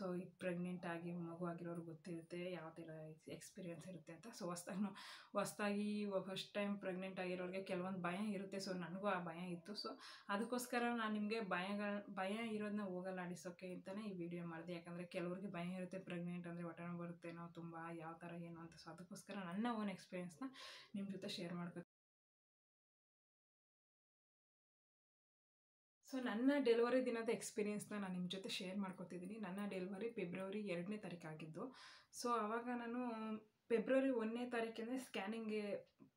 So ಈಗ pregnant ಆಗಿ ಮಗು ಆಗಿರೋರು ಗೊತ್ತಿರುತ್ತೆ ಯಾವ ಥರ ಎಕ್ಸ್ಪೀರಿಯೆನ್ಸ್ ಇರುತ್ತೆ ಅಂತ. ಸೊ ಹೊಸ್ದಾಗಿ ಫಸ್ಟ್ ಟೈಮ್ ಪ್ರೆಗ್ನೆಂಟ್ ಆಗಿರೋರಿಗೆ ಕೆಲವೊಂದು ಭಯ ಇರುತ್ತೆ. ಸೊ ನನಗೂ ಆ ಭಯ ಇತ್ತು. ಸೊ ಅದಕ್ಕೋಸ್ಕರ ನಾನು ನಿಮಗೆ ಭಯ ಇರೋದನ್ನ ಹೋಗಲಾಡಿಸೋಕ್ಕೆ ಅಂತಲೇ ಈ ವಿಡಿಯೋ ಮಾಡಿದೆ. ಯಾಕಂದರೆ ಕೆಲವ್ರಿಗೆ ಭಯ ಇರುತ್ತೆ, ಪ್ರೆಗ್ನೆಂಟ್ ಅಂದರೆ ಹೊಟ್ಟೆ ನೋವು ಬರುತ್ತೇನೋ ತುಂಬ, ಯಾವ ಥರ ಏನು ಅಂತ. ಸೊ ಅದಕ್ಕೋಸ್ಕರ ನನ್ನ ಓನ್ ಎಕ್ಸ್ಪೀರಿಯೆನ್ಸ್ನ ನಿಮ್ಮ ಜೊತೆ ಶೇರ್ ಮಾಡ್ಕೊ. ಸೊ ನನ್ನ ಡೆಲಿವರಿ ದಿನದ ಎಕ್ಸ್ಪೀರಿಯೆನ್ಸ್ನ ನಾನು ನಿಮ್ಮ ಜೊತೆ ಶೇರ್ ಮಾಡ್ಕೊತಿದ್ದೀನಿ. ನನ್ನ ಡೆಲಿವರಿ ಫೆಬ್ರವರಿ 2ನೇ ತಾರೀಕು ಆಗಿದ್ದು. ಸೊ ಆವಾಗ ನಾನು ಫೆಬ್ರವರಿ 1ನೇ ತಾರೀಕಿಂದ ಸ್ಕ್ಯಾನಿಂಗ್ಗೆ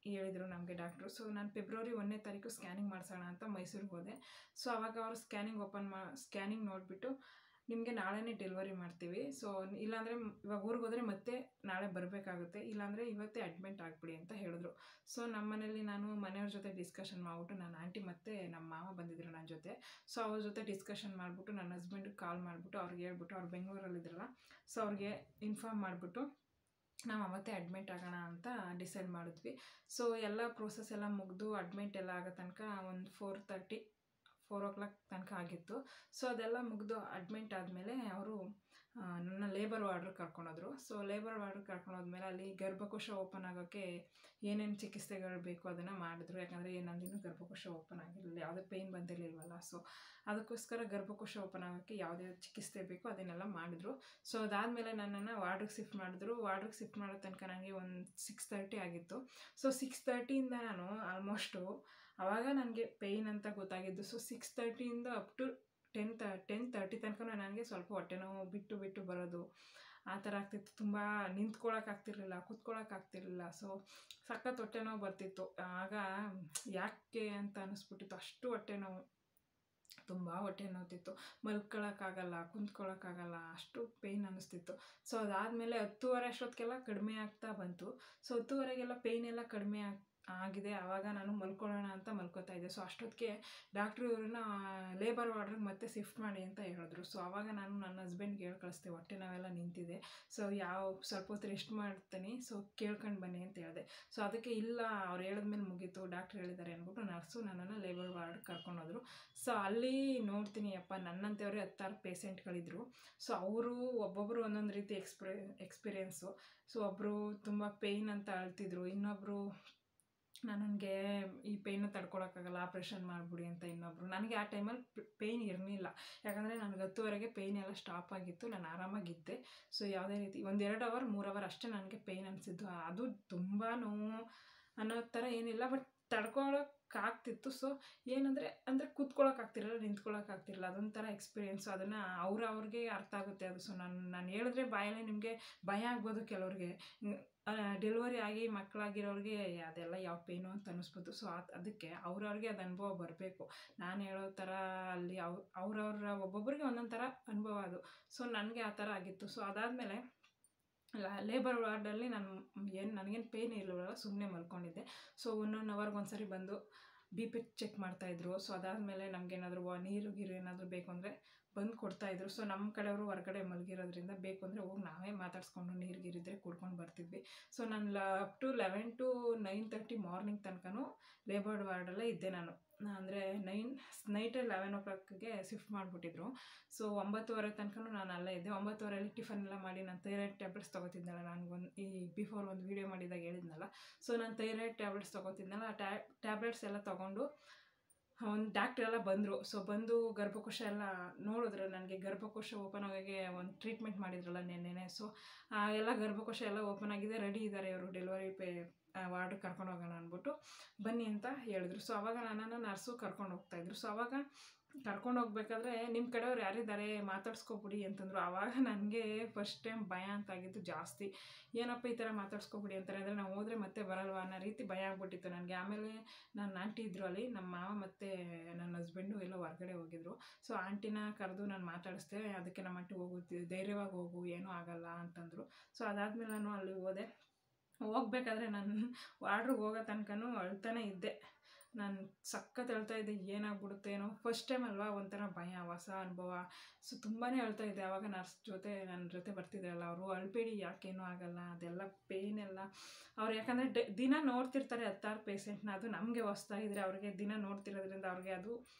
ಹೇಳಿದರು ನಮಗೆ ಡಾಕ್ಟ್ರು. ಸೊ ನಾನು ಫೆಬ್ರವರಿ 1ನೇ ತಾರೀಕು ಸ್ಕ್ಯಾನಿಂಗ್ ಮಾಡಿಸೋಣ ಅಂತ ಮೈಸೂರಿಗೆ ಹೋದೆ. ಸೊ ಆವಾಗ ಅವರು ಸ್ಕ್ಯಾನಿಂಗ್ ನೋಡಿಬಿಟ್ಟು ನಿಮಗೆ ನಾಳೆನೇ ಡೆಲಿವರಿ ಮಾಡ್ತೀವಿ, ಸೊ ಇಲ್ಲಾಂದರೆ ಇವಾಗ ಊರಿಗೆ ಹೋದರೆ ಮತ್ತೆ ನಾಳೆ ಬರಬೇಕಾಗುತ್ತೆ, ಇಲ್ಲಾಂದರೆ ಇವತ್ತೇ ಅಡ್ಮಿಟ್ ಆಗಿಬಿಡಿ ಅಂತ ಹೇಳಿದ್ರು. ಸೊ ನಮ್ಮ ಮನೇಲಿ ನಾನು ಮನೆಯವ್ರ ಜೊತೆ ಡಿಸ್ಕಷನ್ ಮಾಡಿಬಿಟ್ಟು, ನನ್ನ ಆಂಟಿ ಮತ್ತು ನಮ್ಮ ಮಾವ ಬಂದಿದ್ರು ನನ್ನ ಜೊತೆ. ಸೊ ಅವ್ರ ಜೊತೆ ಡಿಸ್ಕಷನ್ ಮಾಡಿಬಿಟ್ಟು ನನ್ನ ಹಸ್ಬೆಂಡ್ಗೆ ಕಾಲ್ ಮಾಡಿಬಿಟ್ಟು ಅವ್ರಿಗೆ ಹೇಳ್ಬಿಟ್ಟು, ಅವ್ರು ಬೆಂಗಳೂರಲ್ಲಿದ್ರಲ್ಲ, ಸೊ ಅವ್ರಿಗೆ ಇನ್ಫಾರ್ಮ್ ಮಾಡಿಬಿಟ್ಟು ನಾವು ಅವತ್ತೇ ಅಡ್ಮಿಟ್ ಆಗೋಣ ಅಂತ ಡಿಸೈಡ್ ಮಾಡಿದ್ವಿ. ಸೊ ಎಲ್ಲ ಪ್ರೋಸೆಸ್ ಎಲ್ಲ ಮುಗಿದು ಅಡ್ಮಿಟ್ ಎಲ್ಲ ಆಗೋ ತನಕ ಒಂದು 4 o'clock ತನಕ ಆಗಿತ್ತು. ಸೊ ಅದೆಲ್ಲ ಮುಗಿದು ಅಡ್ಮಿಟ್ ಆದಮೇಲೆ ಅವರು ನನ್ನ ಲೇಬರ್ ವಾರ್ಡ್ರಿಗೆ ಕರ್ಕೊಂಡೋದ್ರು. ಸೊ ಲೇಬರ್ ವಾರ್ಡ್ರಿಗೆ ಕರ್ಕೊಂಡೋದ್ಮೇಲೆ ಅಲ್ಲಿ ಗರ್ಭಕೋಶ ಓಪನ್ ಆಗೋಕ್ಕೆ ಏನೇನು ಚಿಕಿತ್ಸೆಗಳು ಬೇಕು ಅದನ್ನು ಮಾಡಿದ್ರು. ಯಾಕಂದರೆ ನಂದಿನ್ನೂ ಗರ್ಭಕೋಶ ಓಪನ್ ಆಗಿರಲಿಲ್ಲ, ಯಾವುದೇ ಪೇಯ್ನ್ ಬಂದಿರಲಿಲ್ವಲ್ಲ. ಸೊ ಅದಕ್ಕೋಸ್ಕರ ಗರ್ಭಕೋಶ ಓಪನ್ ಆಗೋಕ್ಕೆ ಯಾವುದೇ ಚಿಕಿತ್ಸೆ ಬೇಕೋ ಅದನ್ನೆಲ್ಲ ಮಾಡಿದ್ರು. ಸೊ ಅದಾದಮೇಲೆ ನನ್ನನ್ನು ವಾರ್ಡ್ರಿಗೆ ಶಿಫ್ಟ್ ಮಾಡಿದ್ರು. ವಾರ್ಡ್ರಿಗೆ ಶಿಫ್ಟ್ ಮಾಡೋ ತನಕ ನನಗೆ ಒಂದು 6:30 ಆಗಿತ್ತು. ಸೊ 6:30ಇಂದ ನಾನು ಆಲ್ಮೋಸ್ಟು ಆವಾಗ ನನಗೆ ಪೇಯ್ನ್ ಅಂತ ಗೊತ್ತಾಗಿದ್ದು. ಸೊ 6:30ಇಂದ ಅಪ್ ಟು 10:30 ತನಕ ನನಗೆ ಸ್ವಲ್ಪ ಹೊಟ್ಟೆ ನೋವು ಬಿಟ್ಟು ಬರೋದು ಆ ಥರ ಆಗ್ತಿತ್ತು. ತುಂಬ ನಿಂತ್ಕೊಳ್ಳೋಕ್ಕಾಗ್ತಿರ್ಲಿಲ್ಲ, ಕೂತ್ಕೊಳ್ಳೋಕ್ಕಾಗ್ತಿರ್ಲಿಲ್ಲ. ಸೊ ಸಖತ್ ಹೊಟ್ಟೆ ನೋವು ಬರ್ತಿತ್ತು. ಆಗ ಯಾಕೆ ಅಂತ ಅನ್ನಿಸ್ಬಿಟ್ಟಿತ್ತು, ಅಷ್ಟು ಹೊಟ್ಟೆ ನೋವು, ತುಂಬ ಹೊಟ್ಟೆ ನೋವ್ತಿತ್ತು. ಮಲ್ಕೊಳ್ಳೋಕ್ಕಾಗಲ್ಲ, ಕುಂತ್ಕೊಳ್ಳೋಕ್ಕಾಗಲ್ಲ, ಅಷ್ಟು ಪೇಯ್ನ್ ಅನ್ನಿಸ್ತಿತ್ತು. ಸೊ ಅದಾದಮೇಲೆ 10:30 ಅಷ್ಟೊತ್ತಿಗೆಲ್ಲ ಕಡಿಮೆ ಆಗ್ತಾ ಬಂತು. ಸೊ 10:30ಗೆಲ್ಲ ಪೇಯ್ನ್ ಎಲ್ಲ ಕಡಿಮೆ ಆಗಿದೆ. ಆವಾಗ ನಾನು ಮಲ್ಕೊಳ್ಳೋಣ ಅಂತ ಮಲ್ಕೋತಾ ಇದ್ದೆ. ಸೊ ಅಷ್ಟೊತ್ತಿಗೆ ಡಾಕ್ಟ್ರು ಇವ್ರನ್ನ ಲೇಬರ್ ವಾರ್ಡ್ರಿಗೆ ಮತ್ತೆ ಶಿಫ್ಟ್ ಮಾಡಿ ಅಂತ ಹೇಳಿದ್ರು. ಸೊ ಆವಾಗ ನಾನು ನನ್ನ ಹಸ್ಬೆಂಡ್ಗೆ ಹೇಳಿ ಕಳಿಸ್ದೆ, ಹೊಟ್ಟೆ ನೋವೆಲ್ಲ ನಿಂತಿದೆ, ಸೊ ಸ್ವಲ್ಪ ಹೊತ್ತು ರೆಸ್ಟ್ ಮಾಡ್ತೀನಿ, ಸೊ ಕೇಳ್ಕೊಂಡು ಬನ್ನಿ ಅಂತ ಹೇಳಿದೆ. ಸೊ ಅದಕ್ಕೆ ಇಲ್ಲ, ಅವ್ರು ಹೇಳಿದ್ಮೇಲೆ ಮುಗೀತು, ಡಾಕ್ಟ್ರು ಹೇಳಿದ್ದಾರೆ ಅಂದ್ಬಿಟ್ಟು ನರ್ಸು ನನ್ನನ್ನು ಲೇಬರ್ ವಾರ್ಡ್ಗೆ ಕರ್ಕೊಂಡೋದ್ರು. ಸೊ ಅಲ್ಲಿ ನೋಡ್ತೀನಿ ಅಪ್ಪ, ನನ್ನಂತೆಯವರೇ 10 ಪೇಷೆಂಟ್ಗಳಿದ್ರು. ಸೊ ಅವರು ಒಬ್ಬೊಬ್ಬರು ಒಂದೊಂದು ರೀತಿ ಎಕ್ಸ್ಪೀರಿಯೆನ್ಸು. ಸೊ ಒಬ್ಬರು ತುಂಬ ಪೇಯ್ನ್ ಅಂತ ಅಳ್ತಿದ್ರು, ಇನ್ನೊಬ್ಬರು ನನಗೆ ಈ ಪೇಯ್ನು ತಡ್ಕೊಳಕ್ಕಾಗಲ್ಲ, ಆಪ್ರೇಷನ್ ಮಾಡಿಬಿಡಿ ಅಂತ ಇನ್ನೊಬ್ಬರು. ನನಗೆ ಆ ಟೈಮಲ್ಲಿ ಪೇಯ್ನ್ ಇರಲಿಲ್ಲ, ಯಾಕಂದರೆ ನನಗೆ 10:30ಗೆ ಪೇಯ್ನ್ ಎಲ್ಲ ಸ್ಟಾಪ್ ಆಗಿತ್ತು, ನಾನು ಆರಾಮಾಗಿದ್ದೆ. ಸೊ ಯಾವುದೇ ರೀತಿ 1-2 ಅವರ್ 3 ಅವರ್ ಅಷ್ಟೇ ನನಗೆ ಪೇಯ್ನ್ ಅನಿಸಿದ್ದು. ಅದು ತುಂಬ ನೋವು ಅನ್ನೋ ಥರ ಏನಿಲ್ಲ, ಬಟ್ ತಡ್ಕೊಳಕ್ಕಾಗ್ತಿತ್ತು. ಸೊ ಅಂದರೆ ಕೂತ್ಕೊಳ್ಳೋಕ್ಕಾಗ್ತಿರಲ್ಲ, ನಿಂತ್ಕೊಳ್ಳೋಕ್ಕಾಗ್ತಿರಲ್ಲ, ಅದೊಂಥರ ಎಕ್ಸ್ಪೀರಿಯೆನ್ಸು. ಅದನ್ನು ಅವ್ರಿಗೆ ಅರ್ಥ ಆಗುತ್ತೆ ಅದು. ಸೊ ನಾನು ಹೇಳಿದ್ರೆ ಬಾಯಲ್ಲಿ ನಿಮಗೆ ಭಯ ಆಗ್ಬೋದು ಕೆಲವ್ರಿಗೆ. ಡೆಲಿವರಿ ಆಗಿ ಮಕ್ಕಳಾಗಿರೋರಿಗೆ ಅದೆಲ್ಲ ಯಾವ ಪೇನು ಅಂತ ಅನ್ನಿಸ್ಬೋದು. ಸೊ ಅದಕ್ಕೆ ಅವ್ರವ್ರಿಗೆ ಅದು ಅನುಭವ ಬರಬೇಕು. ನಾನು ಹೇಳೋ ಥರ ಅಲ್ಲಿ ಅವ್ರವ್ರ ಒಬ್ಬೊಬ್ಬರಿಗೆ ಒಂದೊಂದು ಥರ ಅನುಭವ ಅದು. ಸೊ ನನಗೆ ಆ ಥರ ಆಗಿತ್ತು. ಸೊ ಅದಾದಮೇಲೆ ಲೇಬರ್ ವಾರ್ಡಲ್ಲಿ ನನಗೇನು ಪೇಯ್ನ್ ಇರಲಿಲ್ಲ, ಸುಮ್ಮನೆ ಮಲ್ಕೊಂಡಿದ್ದೆ. ಸೊ 1 ಅವರ್ಗೆ ಒಂದ್ಸರಿ ಬಂದು BP ಚೆಕ್ ಮಾಡ್ತಾಯಿದ್ರು. ಸೊ ಅದಾದಮೇಲೆ ನಮಗೇನಾದರೂ ನೀರು ಏನಾದರೂ ಬೇಕು ಅಂದರೆ ಬಂದು ಕೊಡ್ತಾಯಿದ್ರು. ಸೊ ನಮ್ಮ ಕಡೆಯವರು ಹೊರಗಡೆ ಮಲಗಿರೋದ್ರಿಂದ ಬೇಕು ಅಂದರೆ ಹೋಗಿ ನಾವೇ ಮಾತಾಡಿಸ್ಕೊಂಡು ನೀರಿದ್ದರೆ ಕುಡ್ಕೊಂಡು ಬರ್ತಿದ್ವಿ. ಸೊ ನಾನು ಅಪ್ ಟು 11 to 9:30 ಮಾರ್ನಿಂಗ್ ತನಕನೂ ಲೇಬರ್ ವಾರ್ಡಲ್ಲೇ ಇದ್ದೆ ನಾನು. ಅಂದರೆ ನೈಟ್ 11 o'clockಗೆ ಶಿಫ್ಟ್ ಮಾಡಿಬಿಟ್ಟಿದ್ರು. ಸೊ 9:30 ತನಕ ನಾನು ಅಲ್ಲೇ ಇದ್ದೆ. 9:30 ಟಿಫನ್ ಎಲ್ಲ ಮಾಡಿ ನಾನು ಥೈರಾಯ್ಡ್ ಟ್ಯಾಬ್ಲೆಟ್ಸ್ ತೊಗೋತಿದ್ನಲ್ಲ, ನಾನು ಬಿಫೋರ್ ಒಂದು ವೀಡಿಯೋ ಮಾಡಿದಾಗ ಹೇಳಿದ್ನಲ್ಲ. ಸೊ ನಾನು ಥೈರಾಯ್ಡ್ ಟ್ಯಾಬ್ಲೆಟ್ಸ್ ತೊಗೋತಿದ್ನಲ್ಲ, ಆ ಟ್ಯಾಬ್ಲೆಟ್ಸ್ ಎಲ್ಲ ತೊಗೊಂಡು ಒಂದು ಡಾಕ್ಟ್ರೆಲ್ಲ ಬಂದರು. ಸೊ ಬಂದು ಗರ್ಭಕೋಶ ಎಲ್ಲ ನೋಡಿದ್ರು. ನನಗೆ ಗರ್ಭಕೋಶ ಓಪನ್ ಆಗೋಕ್ಕೆ ಒಂದು ಟ್ರೀಟ್ಮೆಂಟ್ ಮಾಡಿದ್ರಲ್ಲ ನೆನ್ನೆನೆ. ಸೊ ಎಲ್ಲ ಗರ್ಭಕೋಶ ಎಲ್ಲ ಓಪನ್ ಆಗಿದೆ, ರೆಡಿ ಇದ್ದಾರೆ ಇವರು ಡೆಲಿವರಿ ವಾರ್ಡ್ಗೆ ಕರ್ಕೊಂಡು ಹೋಗೋಣ ಅಂದ್ಬಿಟ್ಟು ಬನ್ನಿ ಅಂತ ಹೇಳಿದ್ರು. ಸೊ ಆವಾಗ ನನ್ನನ್ನು ನರ್ಸು ಕರ್ಕೊಂಡು ಹೋಗ್ತಾಯಿದ್ರು. ಸೊ ಆವಾಗ ಕರ್ಕೊಂಡು ಹೋಗ್ಬೇಕಾದ್ರೆ ನಿಮ್ಮ ಕಡೆಯವ್ರು ಯಾರಿದ್ದಾರೆ ಮಾತಾಡ್ಸ್ಕೊಬಿಡಿ ಅಂತಂದರು. ಆವಾಗ ನನಗೆ ಫಸ್ಟ್ ಟೈಮ್ ಭಯ ಅಂತಾಗಿದ್ದು ಜಾಸ್ತಿ. ಏನಪ್ಪ ಈ ಥರ ಮಾತಾಡ್ಸ್ಕೊಬಿಡಿ ಅಂತಾರೆ ಅಂದರೆ ನಾವು ಹೋದರೆ ಮತ್ತೆ ಬರಲ್ವ ಅನ್ನೋ ರೀತಿ ಭಯ ಆಗ್ಬಿಟ್ಟಿತ್ತು ನನಗೆ. ಆಮೇಲೆ ನನ್ನ ಆಂಟಿ ಇದ್ದರು ಅಲ್ಲಿ, ನಮ್ಮ ಮಾವ ಮತ್ತು ನನ್ನ ಹಸ್ಬೆಂಡು ಎಲ್ಲೋ ಹೊರಗಡೆ ಹೋಗಿದ್ರು. ಸೊ ಆಂಟಿನ ಕರೆದು ನಾನು ಮಾತಾಡಿಸ್ದೆ. ಅದಕ್ಕೆ ನಮ್ಮ ಆಂಟಿ ಧೈರ್ಯವಾಗಿ ಹೋಗು, ಏನೂ ಆಗಲ್ಲ ಅಂತಂದರು. ಸೊ ಅದಾದಮೇಲೆ ನಾನು ಅಲ್ಲಿ ಹೋಗ್ಬೇಕಾದ್ರೆ ನಾನು ವಾರ್ಡ್ರಿಗೆ ಹೋಗೋ ತನಕನೂ ಅಳ್ತಾನೆ ಇದ್ದೆ. ನಾನು ಸಖತ್ ಅಳ್ತಾ ಇದ್ದೆ, ಏನಾಗ್ಬಿಡುತ್ತೆ ಏನೋ, ಫಸ್ಟ್ ಟೈಮ್ ಅಲ್ವಾ, ಒಂಥರ ಭಯ, ಹೊಸ ಅನುಭವ. ಸೊ ತುಂಬಾ ಅಳ್ತಾ ಇದ್ದೆ. ಆವಾಗ ನನ್ನ ಜೊತೆ ಬರ್ತಿದ್ರಲ್ಲ ಅವರು, ಅಳ್ಬೇಡಿ, ಯಾಕೇನೂ ಆಗಲ್ಲ, ಅದೆಲ್ಲ ಪೇಯ್ನ್ ಎಲ್ಲ ಅವ್ರು ಯಾಕಂದರೆ ದಿನ ನೋಡ್ತಿರ್ತಾರೆ 10 ಪೇಷೆಂಟ್ನ. ಅದು ನಮಗೆ ಹೊಸ್ದಾಗಿದ್ರೆ ಅವ್ರಿಗೆ ದಿನ ನೋಡ್ತಿರೋದ್ರಿಂದ ಅವ್ರಿಗೆ ಅದು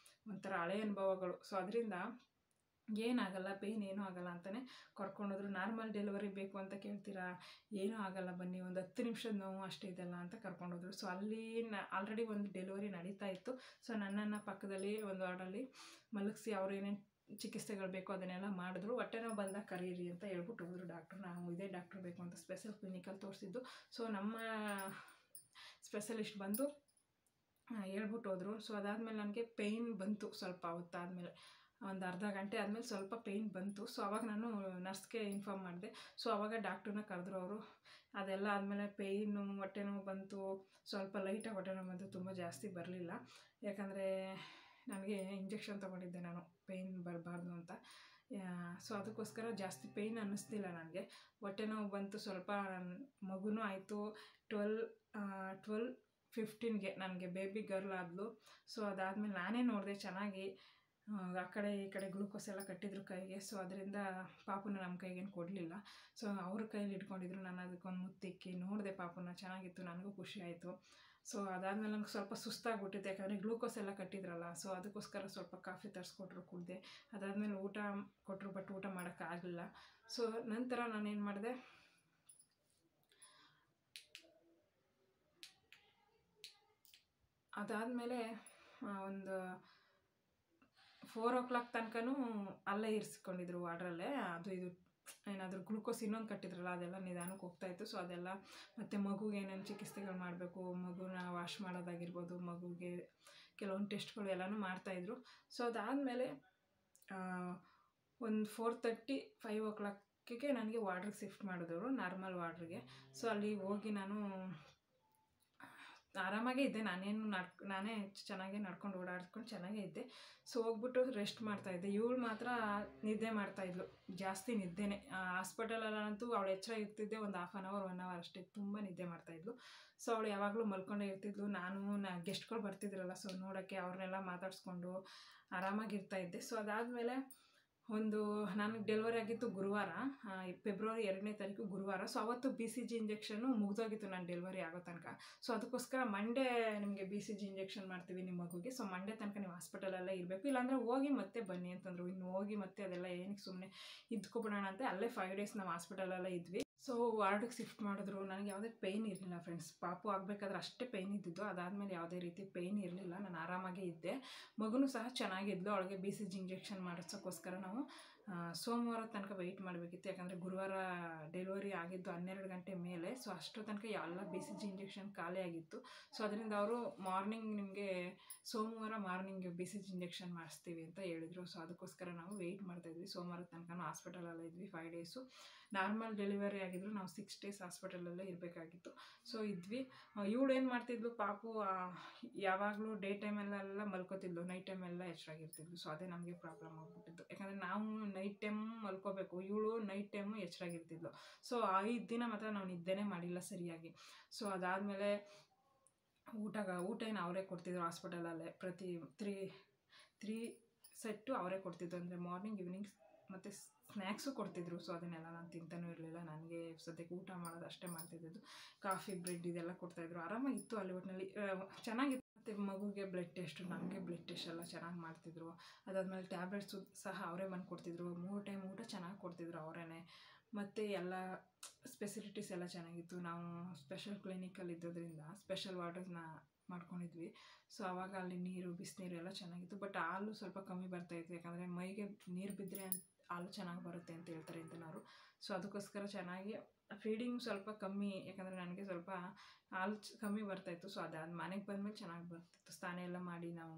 ಒಂಥರ ಹಳೆ ಅನುಭವಗಳು. ಸೊ ಅದರಿಂದ ಏನಾಗಲ್ಲ, ಪೇಯ್ನ್ ಏನೂ ಆಗಲ್ಲ ಅಂತಲೇ ಕರ್ಕೊಂಡೋದ್ರು. ನಾರ್ಮಲ್ ಡೆಲಿವರಿ ಬೇಕು ಅಂತ ಕೇಳ್ತೀರಾ, ಏನೂ ಆಗಲ್ಲ ಬನ್ನಿ, ಒಂದು 10 ನಿಮಿಷದ ನೋವು ಅಷ್ಟೇ ಇದೆಲ್ಲ ಅಂತ ಕರ್ಕೊಂಡೋದ್ರು. ಸೊ ಅಲ್ಲಿ ಆಲ್ರೆಡಿ ಒಂದು ಡೆಲಿವರಿ ನಡೀತಾ ಇತ್ತು. ಸೊ ನನ್ನನ್ನು ಪಕ್ಕದಲ್ಲಿ ಒಂದು ವಾರ್ಡಲ್ಲಿ ಮಲಗಿಸಿ ಅವ್ರು ಏನೇನು ಚಿಕಿತ್ಸೆಗಳು ಬೇಕೋ ಅದನ್ನೆಲ್ಲ ಮಾಡಿದ್ರು. ಹೊಟ್ಟೆ ನೋವು ಬಂದಾಗ ಕರೀರಿ ಅಂತ ಹೇಳ್ಬಿಟ್ಟು ಹೋದ್ರು ಡಾಕ್ಟ್ರು. ನಾವು ಇದೇ ಡಾಕ್ಟ್ರು ಬೇಕು ಅಂತ ಸ್ಪೆಷಲ್ ಕ್ಲಿನಿಕಲ್ಲಿ ತೋರಿಸಿದ್ದು. ಸೊ ನಮ್ಮ ಸ್ಪೆಷಲಿಸ್ಟ್ ಬಂದು ಹೇಳ್ಬಿಟ್ಟು ಹೋದರು. ಸೊ ಅದಾದಮೇಲೆ ನನಗೆ ಪೇಯ್ನ್ ಬಂತು ಸ್ವಲ್ಪ ಹೊತ್ತಾದಮೇಲೆ, ಒಂದು ಅರ್ಧ ಗಂಟೆ ಆದಮೇಲೆ ಸ್ವಲ್ಪ ಪೇಯ್ನ್ ಬಂತು. ಸೊ ಅವಾಗ ನಾನು ನರ್ಸ್ಗೆ ಇನ್ಫಾರ್ಮ್ ಮಾಡಿದೆ. ಸೊ ಅವಾಗ ಡಾಕ್ಟ್ರನ್ನ ಕರೆದ್ರು ಅವರು. ಅದೆಲ್ಲ ಆದಮೇಲೆ ಪೇಯ್ನು, ಹೊಟ್ಟೆ ನೋವು ಬಂತು, ಸ್ವಲ್ಪ ಲೈಟಾಗಿ ಹೊಟ್ಟೆ ನೋವು ಬಂತು, ತುಂಬ ಜಾಸ್ತಿ ಬರಲಿಲ್ಲ. ಯಾಕಂದರೆ ನನಗೆ ಇಂಜೆಕ್ಷನ್ ತೊಗೊಂಡಿದ್ದೆ ನಾನು ಪೇಯ್ನ್ ಬರಬಾರ್ದು ಅಂತ. ಸೊ ಅದಕ್ಕೋಸ್ಕರ ಜಾಸ್ತಿ ಪೇಯ್ನ್ ಅನ್ನಿಸ್ತಿಲ್ಲ ನನಗೆ. ಹೊಟ್ಟೆ ನೋವು ಬಂತು ಸ್ವಲ್ಪ, ಮಗುನೂ ಆಯಿತು. 12-15ಗೆ ನನಗೆ ಬೇಬಿ ಗರ್ಲ್ ಆದಳು. ಸೊ ಅದಾದಮೇಲೆ ನಾನೇ ನೋಡಿದೆ ಚೆನ್ನಾಗಿ, ಆ ಕಡೆ ಈ ಕಡೆ ಗ್ಲೂಕೋಸ್ ಎಲ್ಲ ಕಟ್ಟಿದ್ರು ಕೈಗೆ. ಸೊ ಅದರಿಂದ ಪಾಪುನ ನಮ್ಮ ಕೈಗೇನು ಕೊಡಲಿಲ್ಲ. ಸೊ ಅವ್ರ ಕೈಲಿ ಇಟ್ಕೊಂಡಿದ್ರು. ನಾನು ಅದಕ್ಕೊಂದು ಮುತ್ತಿಕ್ಕಿ ನೋಡಿದೆ ಪಾಪುನ, ಚೆನ್ನಾಗಿತ್ತು, ನನಗೂ ಖುಷಿ ಆಯಿತು. ಸೊ ಅದಾದಮೇಲೆ ನನಗೆ ಸ್ವಲ್ಪ ಸುಸ್ತಾಗ್ಬಿಟ್ಟಿದೆ, ಯಾಕಂದರೆ ಗ್ಲೂಕೋಸ್ ಎಲ್ಲ ಕಟ್ಟಿದ್ರಲ್ಲ. ಸೊ ಅದಕ್ಕೋಸ್ಕರ ಸ್ವಲ್ಪ ಕಾಫಿ ತರಿಸ್ಕೊಟ್ರು, ಕುಡಿದೆ. ಅದಾದಮೇಲೆ ಊಟ ಕೊಟ್ಟರು, ಬಟ್ ಊಟ ಮಾಡೋಕ್ಕಾಗಲಿಲ್ಲ. ಸೊ ನಂತರ ನಾನೇನು ಮಾಡಿದೆ, ಅದಾದಮೇಲೆ ಒಂದು 4 o'clock ತನಕನೂ ಅಲ್ಲೇ ಇರಿಸ್ಕೊಂಡಿದ್ರು ವಾರ್ಡ್ರಲ್ಲೇ. ಅದು ಇದು ಏನಾದರೂ ಗ್ಲೂಕೋಸ್ ಇನ್ನೊಂದು ಕಟ್ಟಿದ್ರಲ್ಲ, ಅದೆಲ್ಲ ನಿಧಾನಕ್ಕೆ ಹೋಗ್ತಾಯಿತ್ತು. ಸೊ ಅದೆಲ್ಲ ಮತ್ತು ಮಗುಗೆ ಏನೇನು ಚಿಕಿತ್ಸೆಗಳು ಮಾಡಬೇಕು, ಮಗುನ ವಾಶ್ ಮಾಡೋದಾಗಿರ್ಬೋದು, ಮಗುಗೆ ಕೆಲವೊಂದು ಟೆಸ್ಟ್ಗಳು ಎಲ್ಲನೂ ಮಾಡ್ತಾಯಿದ್ರು. ಸೊ ಅದಾದಮೇಲೆ ಒಂದು 4:30-5 o'clockಗೆ ನನಗೆ ವಾರ್ಡ್ರಿಗೆ ಶಿಫ್ಟ್ ಮಾಡಿದವರು, ನಾರ್ಮಲ್ ವಾರ್ಡ್ರಿಗೆ. ಸೊ ಅಲ್ಲಿ ಹೋಗಿ ನಾನು ಆರಾಮಾಗೇ ಇದ್ದೆ. ನಾನೇ ಚೆನ್ನಾಗೇ ನಡ್ಕೊಂಡು ಓಡಾಡ್ಕೊಂಡು ಚೆನ್ನಾಗೇ ಇದ್ದೆ. ಸೊ ಹೋಗ್ಬಿಟ್ಟು ರೆಸ್ಟ್ ಮಾಡ್ತಾಯಿದ್ದೆ. ಇವಳು ಮಾತ್ರ ನಿದ್ದೆ ಮಾಡ್ತಾಯಿದ್ಲು, ಜಾಸ್ತಿ ನಿದ್ದೆನೇ. ಹಾಸ್ಪಿಟಲಲ್ಲಂತೂ ಅವಳು ಎಚ್ಚರ ಇರ್ತಿದ್ದೆ ಒಂದು 1/2 hour 1 hour ಅಷ್ಟೇ, ತುಂಬ ನಿದ್ದೆ ಮಾಡ್ತಾಯಿದ್ಲು. ಸೊ ಅವಳು ಯಾವಾಗಲೂ ಮಲ್ಕೊಂಡೇ ಇರ್ತಿದ್ಲು. ಗೆಸ್ಟ್ಗಳು ಬರ್ತಿದ್ರಲ್ಲ, ಸೊ ನೋಡೋಕ್ಕೆ ಅವ್ರನ್ನೆಲ್ಲ ಮಾತಾಡಿಸ್ಕೊಂಡು ಆರಾಮಾಗಿರ್ತಾಯಿದ್ದೆ. ಸೊ ಅದಾದಮೇಲೆ ನನಗೆ ಡೆಲಿವರಿ ಆಗಿತ್ತು ಗುರುವಾರ, ಫೆಬ್ರವರಿ 2ನೇ ತಾರೀಕು ಗುರುವಾರ. ಸೊ ಅವತ್ತು BCG ಇಂಜೆಕ್ಷನ್ನು ಮುಗಿದೋಗಿತ್ತು ನಾನು ಡೆಲಿವರಿ ಆಗೋ ತನಕ. ಸೊ ಅದಕ್ಕೋಸ್ಕರ ಮಂಡೇ ನಿಮಗೆ BCG ಇಂಜೆಕ್ಷನ್ ಮಾಡ್ತೀವಿ ನಿಮ್ಮ ಮಗುಗೆ. ಸೊ ಮಂಡೇ ತನಕ ನೀವು ಹಾಸ್ಪಿಟಲಲ್ಲೇ ಇರಬೇಕು, ಇಲ್ಲಾಂದರೆ ಹೋಗಿ ಮತ್ತೆ ಬನ್ನಿ ಅಂತಂದರು. ಇನ್ನು ಹೋಗಿ ಮತ್ತೆ ಅದೆಲ್ಲ ಏನಕ್ಕೆ ಸುಮ್ಮನೆ ಇದ್ಕೊಬಿಡೋಣ ಅಂತ ಅಲ್ಲೇ 5 days ನಾವು ಹಾಸ್ಪಿಟಲಲ್ಲೇ ಇದ್ವಿ. ಸೊ ವಾರ್ಡಿಗೆ ಶಿಫ್ಟ್ ಮಾಡಿದ್ರು. ನನಗೆ ಯಾವುದೇ ಪೇಯ್ನ್ ಇರಲಿಲ್ಲ ಫ್ರೆಂಡ್ಸ್. ಪಾಪು ಆಗಬೇಕಾದ್ರೆ ಅಷ್ಟೇ ಪೇಯ್ನ್ ಇದ್ದಿದ್ದು, ಅದಾದಮೇಲೆ ಯಾವುದೇ ರೀತಿ ಪೇಯ್ನ್ ಇರಲಿಲ್ಲ. ನಾನು ಆರಾಮಾಗೇ ಇದ್ದೆ. ಮಗುನೂ ಸಹ ಚೆನ್ನಾಗಿದ್ಲು. ಅವಳಿಗೆ BCG ಇಂಜೆಕ್ಷನ್ ಮಾಡಿಸೋಕ್ಕೋಸ್ಕರ ನಾವು ಸೋಮವಾರ ತನಕ ವೆಯ್ಟ್ ಮಾಡಬೇಕಿತ್ತು. ಯಾಕಂದರೆ ಗುರುವಾರ ಡೆಲಿವರಿ ಆಗಿದ್ದು 12 ಗಂಟೆ ಮೇಲೆ. ಸೊ ಅಷ್ಟೋ ತನಕ ಎಲ್ಲ BCG ಇಂಜೆಕ್ಷನ್ ಖಾಲಿಯಾಗಿತ್ತು. ಸೊ ಅದರಿಂದ ಅವರು ಮಾರ್ನಿಂಗ್ ನಿಮಗೆ ಸೋಮವಾರ ಮಾರ್ನಿಂಗ್ BCG ಇಂಜೆಕ್ಷನ್ ಮಾಡಿಸ್ತೀವಿ ಅಂತ ಹೇಳಿದರು. ಸೊ ಅದಕ್ಕೋಸ್ಕರ ನಾವು ವೆಯ್ಟ್ ಮಾಡ್ತಾಯಿದ್ವಿ. ಸೋಮವಾರ ತನಕ ಹಾಸ್ಪಿಟಲಲ್ಲೇ ಇದ್ವಿ 5 days. ನಾರ್ಮಲ್ ಡೆಲಿವರಿ ಆಗಿದ್ರು ನಾವು 6 days ಹಾಸ್ಪಿಟಲಲ್ಲೇ ಇರಬೇಕಾಗಿತ್ತು. ಸೊ ಇದ್ವಿ. ಇವಳು ಏನು ಮಾಡ್ತಿದ್ಲು, ಪಾಪು ಯಾವಾಗಲೂ ಡೇ ಟೈಮಲ್ಲೆಲ್ಲ ಮಲ್ಕೋತಿದ್ಲು, ನೈಟ್ ಟೈಮೆಲ್ಲ ಎಚ್ಚರಾಗಿರ್ತಿದ್ಲು. ಸೊ ಅದೇ ನಮಗೆ ಪ್ರಾಬ್ಲಮ್ ಆಗ್ಬಿಟ್ಟಿದ್ದು. ಯಾಕಂದರೆ ನಾವು ನೈಟ್ ಟೈಮ್ ಮಲ್ಕೋಬೇಕು, ಇವಳು ನೈಟ್ ಟೈಮು ಎಚ್ಚರಾಗಿರ್ತಿದ್ಲು. ಸೊ 5 ದಿನ ಮಾತ್ರ ನಾವು ನಿದ್ದೆನೇ ಮಾಡಿಲ್ಲ ಸರಿಯಾಗಿ. ಸೊ ಅದಾದಮೇಲೆ ಊಟ ಏನು ಅವರೇ ಕೊಡ್ತಿದ್ರು ಹಾಸ್ಪಿಟಲಲ್ಲೇ. ಪ್ರತಿ 3 ಸೆಟ್ಟು ಅವರೇ ಕೊಡ್ತಿದ್ರು. ಅಂದರೆ ಮಾರ್ನಿಂಗ್, ಈವ್ನಿಂಗ್ ಮತ್ತು ಸ್ನ್ಯಾಕ್ಸು ಕೊಡ್ತಿದ್ರು. ಸೊ ಅದನ್ನೆಲ್ಲ ನಾನು ತಿಂತಾನೂ ಇರಲಿಲ್ಲ. ನನಗೆ ಸದ್ಯಕ್ಕೆ ಊಟ ಮಾಡೋದು ಅಷ್ಟೇ ಮಾಡ್ತಿದ್ದು. ಕಾಫಿ, ಬ್ರೆಡ್ ಇದೆಲ್ಲ ಕೊಡ್ತಾಯಿದ್ರು. ಆರಾಮಾಗಿತ್ತು ಅಲ್ಲಿ ಒಟ್ಟಿನಲ್ಲಿ, ಚೆನ್ನಾಗಿತ್ತು. ಮತ್ತು ಮಗುಗೆ ಬ್ಲಡ್ ಟೆಸ್ಟ್, ನಮಗೆ ಬ್ಲಡ್ ಟೆಸ್ಟ್ ಎಲ್ಲ ಚೆನ್ನಾಗಿ ಮಾಡ್ತಿದ್ರು. ಅದಾದಮೇಲೆ ಟ್ಯಾಬ್ಲೆಟ್ಸು ಸಹ ಅವರೇ ಬಂದು ಕೊಡ್ತಿದ್ರು. 3 ಟೈಮ್ ಊಟ ಚೆನ್ನಾಗಿ ಕೊಡ್ತಿದ್ರು ಅವರೇ. ಮತ್ತು ಎಲ್ಲ ಫೆಸಿಲಿಟೀಸ್ ಎಲ್ಲ ಚೆನ್ನಾಗಿತ್ತು. ನಾವು ಸ್ಪೆಷಲ್ ಕ್ಲಿನಿಕಲ್ಲಿ ಇದ್ದೋದ್ರಿಂದ ಸ್ಪೆಷಲ್ ವಾರ್ಡರ್ಸ್ನ ಮಾಡ್ಕೊಂಡಿದ್ವಿ. ಸೊ ಆವಾಗ ಅಲ್ಲಿ ನೀರು, ಬಿಸಿನೀರು ಎಲ್ಲ ಚೆನ್ನಾಗಿತ್ತು. ಬಟ್ ಹಾಲು ಸ್ವಲ್ಪ ಕಮ್ಮಿ ಬರ್ತಾಯಿತ್ತು. ಯಾಕಂದರೆ ಮೈಗೆ ನೀರು ಬಿದ್ದರೆ ಹಾಲು ಚೆನ್ನಾಗಿ ಬರುತ್ತೆ ಅಂತ ಹೇಳ್ತಾರೆ ಇಂತನವರು. ಸೊ ಅದಕ್ಕೋಸ್ಕರ ಚೆನ್ನಾಗಿ ಫೀಡಿಂಗ್ ಸ್ವಲ್ಪ ಕಮ್ಮಿ, ಯಾಕಂದರೆ ನನಗೆ ಸ್ವಲ್ಪ ಹಾಲು ಕಮ್ಮಿ ಬರ್ತಾಯಿತ್ತು. ಸೊ ಮನೆಗೆ ಬಂದಮೇಲೆ ಚೆನ್ನಾಗಿ ಬರ್ತಿತ್ತು. ಸ್ನಾನ ಎಲ್ಲ ಮಾಡಿ ನಾವು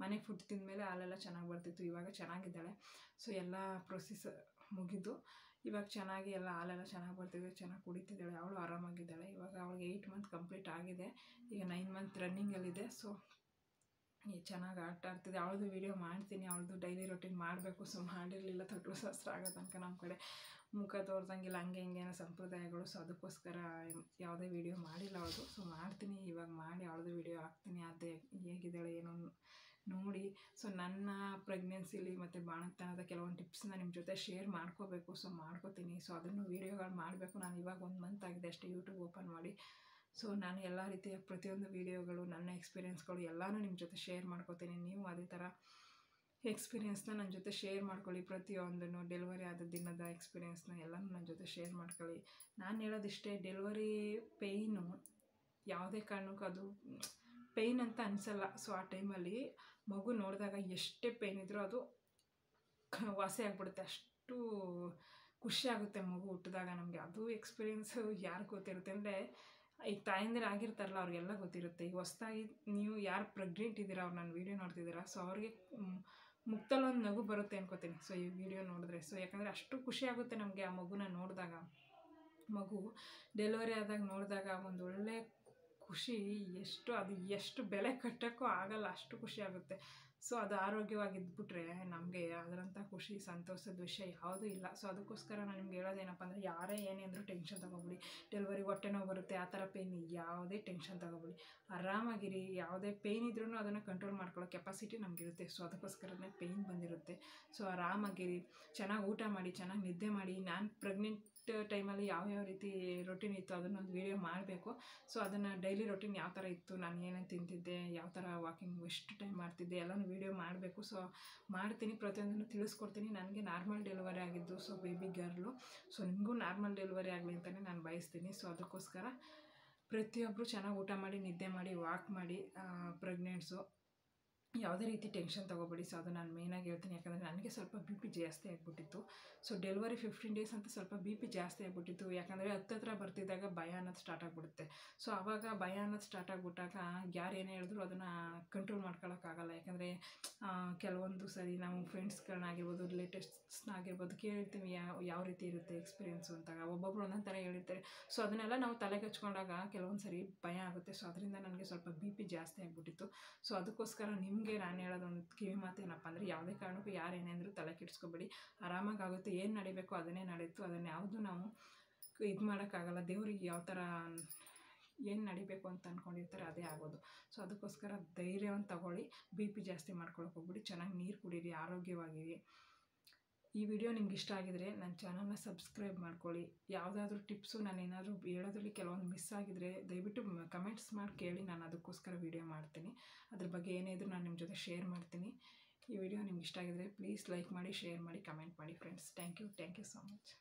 ಮನೆಗೆ ಫುಡ್ ತಿಂದಮೇಲೆ ಹಾಲೆಲ್ಲ ಚೆನ್ನಾಗಿ ಬರ್ತಿತ್ತು. ಇವಾಗ ಚೆನ್ನಾಗಿದ್ದಾಳೆ. ಸೊ ಎಲ್ಲ ಪ್ರೊಸೆಸ್ ಮುಗಿದು ಇವಾಗ ಚೆನ್ನಾಗಿ ಎಲ್ಲ ಹಾಲೆಲ್ಲ ಚೆನ್ನಾಗಿ ಬರ್ತಿದೆ, ಚೆನ್ನಾಗಿ ಕುಡಿತಿದ್ದಾಳೆ. ಅವಳು ಆರಾಮಾಗಿದ್ದಾಳೆ. ಇವಾಗ ಅವಳಿಗೆ 8 month ಕಂಪ್ಲೀಟ್ ಆಗಿದೆ. ಈಗ 9 month ರನ್ನಿಂಗಲ್ಲಿದೆ. ಸೊ ಚೆನ್ನಾಗಿ ಆಟ ಆಡ್ತಿದೆ. ಅವಳದು ವೀಡಿಯೋ ಮಾಡ್ತೀನಿ, ಅವಳದು ಡೈಲಿ ರೊಟೀನ್ ಮಾಡಬೇಕು. ಸೊ ಮಾಡಿರಲಿಲ್ಲ, ತೊಟ್ಲು ಶಾಸ್ತ್ರ ಆಗೋ ತನಕ ನಮ್ಮ ಕಡೆ ಮುಖ ತೋರ್ಸಂಗಿಲ್ಲ, ಹಂಗೆ ಹಿಂಗೇನೋ ಸಂಪ್ರದಾಯಗಳು. ಸೊ ಅದಕ್ಕೋಸ್ಕರ ಯಾವುದೇ ವೀಡಿಯೋ ಮಾಡಿಲ್ಲ ಅವಳದು. ಸೊ ಮಾಡ್ತೀನಿ, ಇವಾಗ ಮಾಡಿ ಅವಳದು ವೀಡಿಯೋ ಹಾಕ್ತೀನಿ. ಅದೇ ಹೇಗಿದ್ದಾಳೆ ಏನೋ ನೋಡಿ. ಸೊ ನನ್ನ ಪ್ರೆಗ್ನೆನ್ಸಿಲಿ ಮತ್ತು ಬಾಣಂತನದ ಕೆಲವೊಂದು ಟಿಪ್ಸ್ನ ನಿಮ್ಮ ಜೊತೆ ಶೇರ್ ಮಾಡ್ಕೋಬೇಕು. ಸೊ ಮಾಡ್ಕೋತೀನಿ. ಸೊ ಅದನ್ನು ವೀಡಿಯೋಗಳು ಮಾಡಬೇಕು. ನಾನು ಇವಾಗ 1 month ಆಗಿದೆ ಅಷ್ಟೇ ಯೂಟ್ಯೂಬ್ ಓಪನ್ ಮಾಡಿ. ಸೊ ನಾನು ಎಲ್ಲ ರೀತಿಯ ಪ್ರತಿಯೊಂದು ವೀಡಿಯೋಗಳು, ನನ್ನ ಎಕ್ಸ್ಪೀರಿಯೆನ್ಸ್ಗಳು ಎಲ್ಲನೂ ನಿಮ್ಮ ಜೊತೆ ಶೇರ್ ಮಾಡ್ಕೋತೀನಿ. ನೀವು ಅದೇ ಥರ ಎಕ್ಸ್ಪೀರಿಯೆನ್ಸ್ನ ನನ್ನ ಜೊತೆ ಶೇರ್ ಮಾಡ್ಕೊಳ್ಳಿ. ಪ್ರತಿಯೊಂದನ್ನು ಡೆಲಿವರಿ ಆದ ದಿನದ ಎಕ್ಸ್ಪೀರಿಯೆನ್ಸ್ನ ಎಲ್ಲನೂ ನನ್ನ ಜೊತೆ ಶೇರ್ ಮಾಡ್ಕೊಳ್ಳಿ. ನಾನು ಹೇಳೋದಿಷ್ಟೇ, ಡೆಲಿವರಿ ಪೇಯ್ನು ಯಾವುದೇ ಕಾರಣಕ್ಕೂ ಅದು ಪೇಯ್ನ್ ಅಂತ ಅನಿಸಲ್ಲ. ಸೊ ಆ ಟೈಮಲ್ಲಿ ಮಗು ನೋಡಿದಾಗ ಎಷ್ಟೇ ಪೇಯ್ನ್ ಇದ್ದರೂ ಅದು ವಾಸಿ ಆಗಿಬಿಡುತ್ತೆ. ಅಷ್ಟು ಖುಷಿ ಆಗುತ್ತೆ ಮಗು ಹುಟ್ಟಿದಾಗ ನಮಗೆ. ಅದು ಎಕ್ಸ್ಪೀರಿಯೆನ್ಸು ಯಾರು ಗೊತ್ತಿರುತ್ತೆ ಅಂದರೆ, ಈಗ ತಾಯಂದಿರು ಆಗಿರ್ತಾರಲ್ಲ ಅವ್ರಿಗೆಲ್ಲ ಗೊತ್ತಿರುತ್ತೆ. ಈಗ ಹೊಸ್ದಾಗಿ ನೀವು ಯಾರು ಪ್ರೆಗ್ನೆಂಟ್ ಇದ್ದೀರಾ, ಅವ್ರು ನನ್ನ ವೀಡಿಯೋ ನೋಡ್ತಿದ್ದೀರಾ, ಸೊ ಅವ್ರಿಗೆ ಮುಕ್ತಲ್ಲಿ ಒಂದು ನಗು ಬರುತ್ತೆ ಅನ್ಕೋತೀನಿ ಸೊ ಈ ವಿಡಿಯೋ ನೋಡಿದ್ರೆ. ಸೊ ಯಾಕಂದರೆ ಅಷ್ಟು ಖುಷಿ ಆಗುತ್ತೆ ನಮಗೆ ಆ ಮಗುನ ನೋಡಿದಾಗ. ಮಗು ಡೆಲಿವರಿ ಆದಾಗ ನೋಡಿದಾಗ ಒಂದು ಒಳ್ಳೆ ಖುಷಿ, ಎಷ್ಟು ಬೆಲೆ ಕಟ್ಟೋಕ್ಕೂ ಆಗಲ್ಲ, ಅಷ್ಟು ಖುಷಿ ಆಗುತ್ತೆ. ಸೊ ಅದು ಆರೋಗ್ಯವಾಗಿದ್ಬಿಟ್ರೆ ನಮಗೆ ಅದರಂಥ ಖುಷಿ ಸಂತೋಷದ ವಿಷಯ ಯಾವುದೂ ಇಲ್ಲ. ಸೊ ಅದಕ್ಕೋಸ್ಕರ ನಾನು ನಿಮ್ಗೆ ಹೇಳೋದೇನಪ್ಪ ಅಂದರೆ, ಯಾರೇ ಏನೇ ಅಂದರೂ ಟೆನ್ಷನ್ ತೊಗೊಬೇಡಿ. ಡೆಲಿವರಿ ಹೊಟ್ಟೆ ನೋವು ಬರುತ್ತೆ ಆ ಥರ ಪೇಯ್ನ್ ಯಾವುದೇ ಟೆನ್ಷನ್ ತೊಗೊಬೇಡಿ. ಆರಾಮಾಗಿರಿ. ಯಾವುದೇ ಪೇಯ್ನ್ ಇದ್ರೂ ಅದನ್ನು ಕಂಟ್ರೋಲ್ ಮಾಡ್ಕೊಳ್ಳೋ ಕೆಪಾಸಿಟಿ ನಮಗಿರುತ್ತೆ. ಸೊ ಅದಕ್ಕೋಸ್ಕರನೇ ಪೇಯ್ನ್ ಬಂದಿರುತ್ತೆ. ಸೊ ಆರಾಮಾಗಿರಿ, ಚೆನ್ನಾಗಿ ಊಟ ಮಾಡಿ, ಚೆನ್ನಾಗಿ ನಿದ್ದೆ ಮಾಡಿ. ನಾನು ಪ್ರೆಗ್ನೆಂಟ್ ಟೈಮಲ್ಲಿ ಯಾವ್ಯಾವ ರೀತಿ ರೊಟೀನ್ ಇತ್ತು ಅದನ್ನೊಂದು ವೀಡಿಯೋ ಮಾಡಬೇಕು. ಸೊ ಅದನ್ನು ಡೈಲಿ ರೊಟೀನ್ ಯಾವ ಥರ ಇತ್ತು, ನಾನು ಏನೇನು ತಿಂತಿದ್ದೆ, ಯಾವ ಥರ ವಾಕಿಂಗ್ ಎಷ್ಟು ಟೈಮ್ ಮಾಡ್ತಿದ್ದೆ ಎಲ್ಲನೂ ವೀಡಿಯೋ ಮಾಡಬೇಕು. ಸೊ ಮಾಡ್ತೀನಿ, ಪ್ರತಿಯೊಂದನ್ನು ತಿಳಿಸ್ಕೊಡ್ತೀನಿ. ನನಗೆ ನಾರ್ಮಲ್ ಡೆಲಿವರಿ ಆಗಿದ್ದು, ಸೊ ಬೇಬಿ ಗರ್ಲು. ಸೊ ನಿಮಗೂ ನಾರ್ಮಲ್ ಡೆಲಿವರಿ ಆಗಲಿ ಅಂತಲೇ ನಾನು ಬಯಸ್ತೀನಿ. ಸೊ ಅದಕ್ಕೋಸ್ಕರ ಪ್ರತಿಯೊಬ್ಬರು ಚೆನ್ನಾಗಿ ಊಟ ಮಾಡಿ, ನಿದ್ದೆ ಮಾಡಿ, ವಾಕ್ ಮಾಡಿ. ಪ್ರೆಗ್ನೆಂಟ್ಸು ಯಾವುದೇ ರೀತಿ ಟೆನ್ಷನ್ ತೊಗೋಬೇಡಿ. ಸೊ ಅದು ನಾನು ಮೇಯ್ನಾಗಿ ಹೇಳ್ತೀನಿ. ಯಾಕಂದರೆ ನನಗೆ ಸ್ವಲ್ಪ ಬಿ ಪಿ ಜಾಸ್ತಿ ಆಗಿಬಿಟ್ಟಿತ್ತು. ಸೊ ಡೆಲಿವರಿ 15 ಡೇಸ್ ಅಂತ ಸ್ವಲ್ಪ ಬಿ ಪಿ ಜಾಸ್ತಿ ಆಗಿಬಿಟ್ಟಿತ್ತು. ಯಾಕಂದರೆ ಹತ್ತಿರ ಬರ್ತಿದ್ದಾಗ ಭಯ ಅನ್ನೋದು ಸ್ಟಾರ್ಟ್ ಆಗಿಬಿಡುತ್ತೆ. ಸೊ ಆವಾಗ ಭಯ ಅನ್ನೋದು ಸ್ಟಾರ್ಟ್ ಆಗಿಬಿಟ್ಟಾಗ ಯಾರು ಏನೇ ಹೇಳಿದ್ರು ಅದನ್ನು ಕಂಟ್ರೋಲ್ ಮಾಡ್ಕೊಳ್ಳೋಕ್ಕಾಗಲ್ಲ. ಯಾಕಂದರೆ ಕೆಲವೊಂದು ಸರಿ ನಾವು ಫ್ರೆಂಡ್ಸ್ಗಳನ್ನಾಗಿರ್ಬೋದು, ರಿಲೇಟಿವ್ಸ್ನಾಗಿರ್ಬೋದು ಕೇಳಿರ್ತೀವಿ ಯಾವ ರೀತಿ ಇರುತ್ತೆ ಎಕ್ಸ್ಪೀರಿಯೆನ್ಸು ಅಂತಾಗ. ಒಬ್ಬೊಬ್ರು ಒಂದೊಂದು ಥರ ಹೇಳಿರ್ತಾರೆ. ಸೊ ಅದನ್ನೆಲ್ಲ ನಾವು ತಲೆಗೆ ಹಚ್ಕೊಂಡಾಗ ಕೆಲವೊಂದು ಸರಿ ಭಯ ಆಗುತ್ತೆ. ಸೊ ಅದರಿಂದ ನನಗೆ ಸ್ವಲ್ಪ ಬಿ ಪಿ ಜಾಸ್ತಿ ಆಗಿಬಿಟ್ಟಿತ್ತು. ಸೊ ಅದಕ್ಕೋಸ್ಕರ ನಿಮಗೆ ನಾನು ಹೇಳೋದೊಂದು ಕಿವಿ ಮಾತೇನಪ್ಪ ಅಂದರೆ, ಯಾವುದೇ ಕಾರಣಕ್ಕೂ ಯಾರು ಏನೇ ಅಂದರೂ ತಲೆ ಕೆಡಿಸ್ಕೊಬೇಡಿ. ಆರಾಮಾಗುತ್ತೆ. ಏನು ನಡಿಬೇಕು ಅದನ್ನೇ ನಡೀತು. ಅದನ್ನು ಯಾವುದೂ ನಾವು ಇದು ಮಾಡೋಕ್ಕಾಗಲ್ಲ. ದೇವರಿಗೆ ಯಾವ ಥರ ಏನು ನಡಿಬೇಕು ಅಂತ ಅಂದ್ಕೊಂಡಿರ್ತಾರೆ ಅದೇ ಆಗೋದು. ಸೊ ಅದಕ್ಕೋಸ್ಕರ ಧೈರ್ಯವನ್ನು ತಗೊಳ್ಳಿ. ಬಿ ಪಿ ಜಾಸ್ತಿ ಮಾಡ್ಕೊಳಕ್ಕೆ ಹೋಗ್ಬಿಡಿ. ಚೆನ್ನಾಗಿ ನೀರು ಕುಡೀರಿ, ಆರೋಗ್ಯವಾಗಿರಿ. ಈ ವಿಡಿಯೋ ನಿಮ್ಗೆ ಇಷ್ಟ ಆಗಿದರೆ ನನ್ನ ಚಾನಲ್ನ ಸಬ್ಸ್ಕ್ರೈಬ್ ಮಾಡ್ಕೊಳ್ಳಿ. ಯಾವುದಾದ್ರೂ ಟಿಪ್ಸು ನಾನೇನಾದರೂ ಹೇಳೋದ್ರಲ್ಲಿ ಕೆಲವೊಂದು ಮಿಸ್ ಆಗಿದರೆ ದಯವಿಟ್ಟು ಕಮೆಂಟ್ಸ್ ಮಾಡಿ ಕೇಳಿ. ನಾನು ಅದಕ್ಕೋಸ್ಕರ ವಿಡಿಯೋ ಮಾಡ್ತೀನಿ. ಅದ್ರ ಬಗ್ಗೆ ಏನೇ ಇದ್ರೂ ನಾನು ನಿಮ್ಮ ಜೊತೆ ಶೇರ್ ಮಾಡ್ತೀನಿ. ಈ ವಿಡಿಯೋ ನಿಮ್ಗೆ ಇಷ್ಟ ಆಗಿದರೆ ಪ್ಲೀಸ್ ಲೈಕ್ ಮಾಡಿ, ಶೇರ್ ಮಾಡಿ, ಕಮೆಂಟ್ ಮಾಡಿ friends. Thank you so much.